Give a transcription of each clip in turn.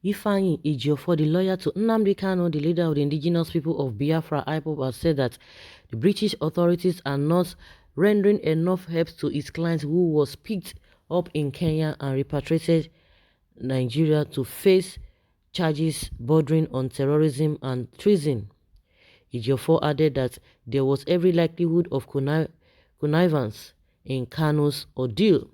Ifeanyi Ejiofor, the lawyer to Nnamdi Kanu, the leader of the indigenous people of Biafra, IPOB, has said that the British authorities are not rendering enough help to his client who was picked up in Kenya and repatriated Nigeria to face charges bordering on terrorism and treason. Ejiofor added that there was every likelihood of connivance in Kanu's ordeal.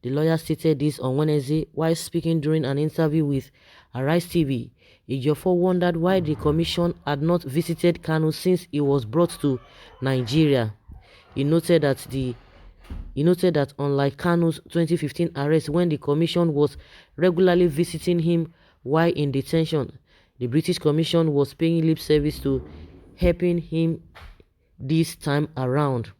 The lawyer stated this on Wednesday while speaking during an interview with Arise TV. Ejiofor wondered why the commission had not visited Kanu since he was brought to Nigeria. He noted that unlike Kanu's 2015 arrest, when the commission was regularly visiting him while in detention, the British Commission was paying lip service to helping him this time around.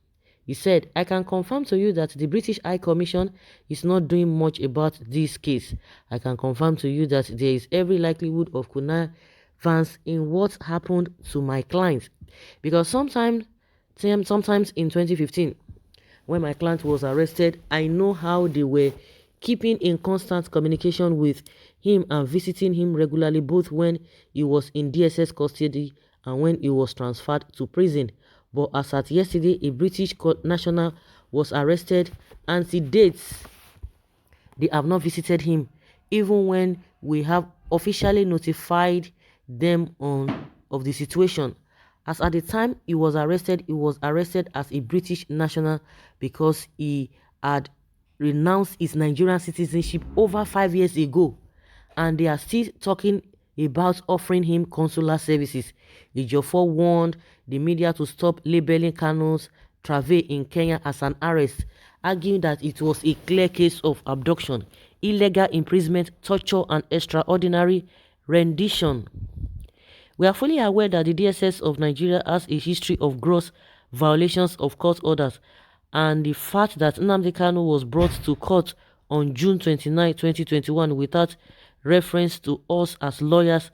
He said, "I can confirm to you that the British High Commission is not doing much about this case. I can confirm to you that there is every likelihood of connivance in what happened to my client." Because sometimes in 2015, when my client was arrested, I know how they were keeping in constant communication with him and visiting him regularly, both when he was in DSS custody and when he was transferred to prison. But as at yesterday, a British national was arrested, and to date, they have not visited him, even when we have officially notified them of the situation. As at the time he was arrested as a British national because he had renounced his Nigerian citizenship over 5 years ago, and they are still talking about offering him consular services. Ejiofor warned the media to stop labeling Kanu's travel in Kenya as an arrest, arguing that it was a clear case of abduction, illegal imprisonment, torture, and extraordinary rendition. We are fully aware that the DSS of Nigeria has a history of gross violations of court orders, and the fact that Nnamdi Kanu was brought to court on June 29, 2021 without reference to us as lawyers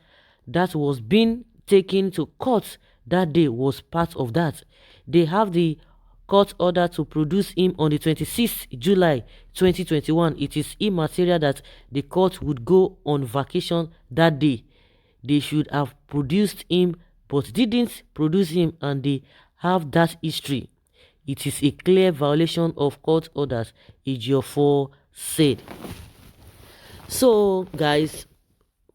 that was being taken to court that day was part of that. They have the court order to produce him on the 26th July 2021. It is immaterial that the court would go on vacation that day. They should have produced him but didn't produce him, and they have that history. It is a clear violation of court orders, Ejiofor said. So, guys,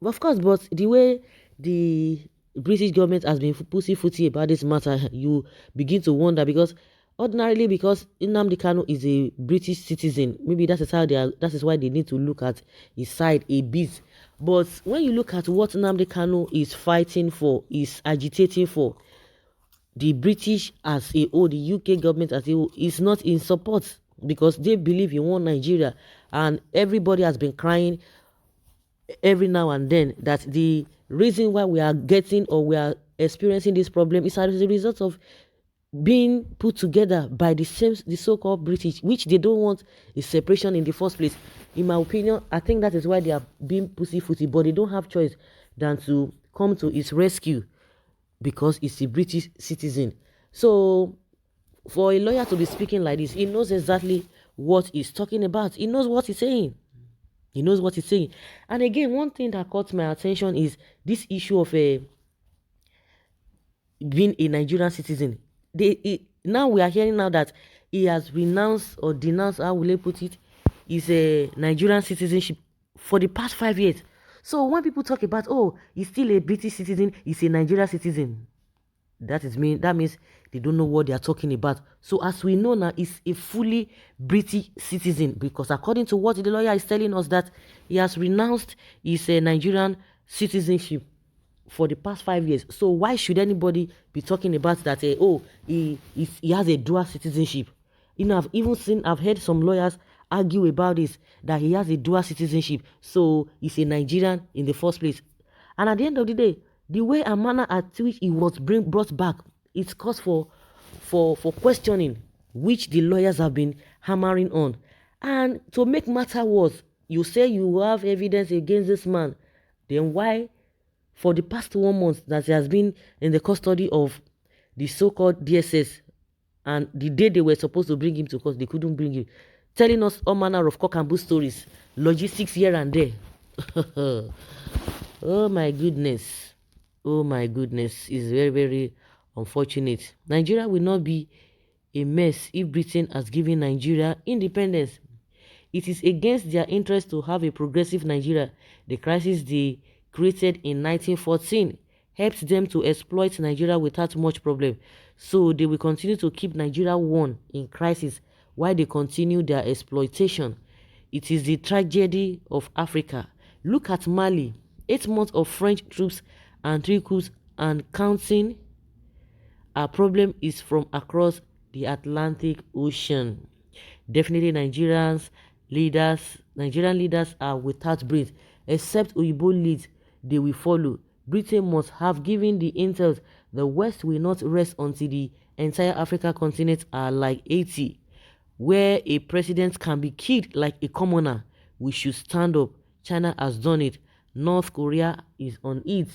of course, but the way the British government has been pussyfooty about this matter, you begin to wonder, because ordinarily, because Nnamdi Kanu is a British citizen, maybe that is why they need to look at his side a bit. But when you look at what Nnamdi Kanu is fighting for, is agitating for, the British as a whole, the UK government as a whole, is not in support, because they believe in one Nigeria, and everybody has been crying every now and then that the reason why we are getting or we are experiencing this problem is as a result of being put together by the so-called British, which they don't want a separation in the first place. In my opinion, I think that is why they are being pussyfooty, but they don't have choice than to come to his rescue because he's a British citizen. So for a lawyer to be speaking like this, he knows exactly what he's talking about. He knows what he's saying. He knows what he's saying. And again, one thing that caught my attention is this issue of being a Nigerian citizen. Now we are hearing now that he has renounced or denounced, how will I put it, his Nigerian citizenship for the past 5 years. So when people talk about, oh, he's still a British citizen, he's a Nigerian citizen, that means they don't know what they are talking about. So as we know now, he's a fully British citizen, because according to what the lawyer is telling us, that he has renounced his Nigerian citizenship for the past 5 years. So why should anybody be talking about that? Oh, he has a dual citizenship. You know, I've heard some lawyers argue about this, that he has a dual citizenship, so he's a Nigerian in the first place. And at the end of the day, the way and manner at which he was brought back, it's cause for questioning, which the lawyers have been hammering on. And to make matter worse, you say you have evidence against this man, then why, for the past 1 month that he has been in the custody of the so-called DSS, and the day they were supposed to bring him to court, they couldn't bring him, telling us all manner of cock and bull stories, logistics here and there. Oh my goodness. Oh my goodness. It's very, very unfortunate. Nigeria will not be a mess if Britain has given Nigeria independence. It is against their interest to have a progressive Nigeria. The crisis they created in 1914 helped them to exploit Nigeria without much problem. So they will continue to keep Nigeria one in crisis while they continue their exploitation. It is the tragedy of Africa. Look at Mali. 8 months of French troops and 3 coups and counting. Our problem is from across the Atlantic Ocean. Definitely Nigerian leaders are without brains. Except Oyibo leads, they will follow. Britain must have given the intel. The West will not rest until the entire Africa continent are like 80, where a president can be killed like a commoner. We should stand up. China has done it. North Korea is on it.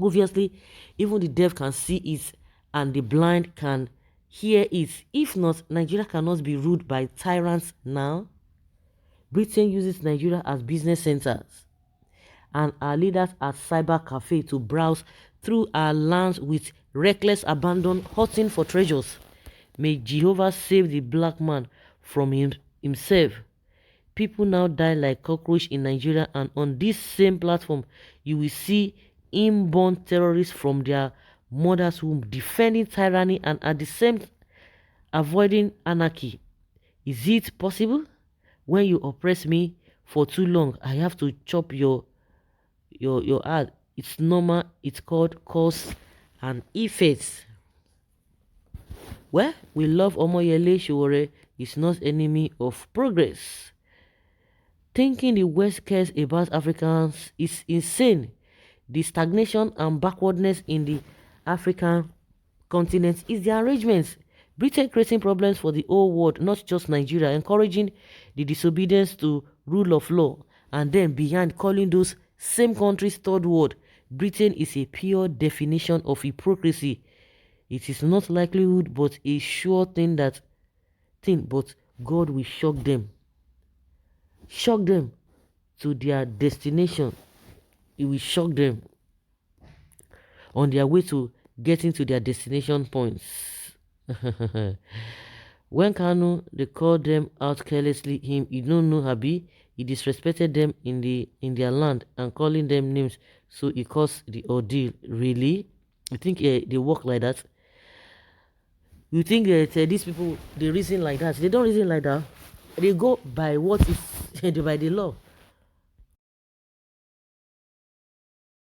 Obviously, even the deaf can see it and the blind can hear it. If not, Nigeria cannot be ruled by tyrants now. Britain uses Nigeria as business centers and our leaders as cyber cafe to browse through our lands with reckless abandon, hunting for treasures. May Jehovah save the black man from himself. People now die like cockroach in Nigeria, and on this same platform, you will see inborn terrorists from their mother's womb defending tyranny and at the same avoiding anarchy. Is it possible? When you oppress me for too long, I have to chop your heart. It's normal. It's called cause and effect. Well, we love Omoyele Sowore is not enemy of progress. Thinking the West cares about Africans is insane. The stagnation and backwardness in the African continent is the arrangements. Britain creating problems for the whole world, not just Nigeria, encouraging the disobedience to rule of law, and then behind calling those same countries third world. Britain is a pure definition of hypocrisy. It is not likelihood, but a sure thing, but God will shock them to their destination. It will shock them on their way to getting to their destination points. When Kanu they called them out carelessly, him he don't know Habi, he disrespected them in their land and calling them names, so he caused the ordeal. Really? You think they work like that? You think that these people they reason like that? They don't reason like that. They go by what is by the law.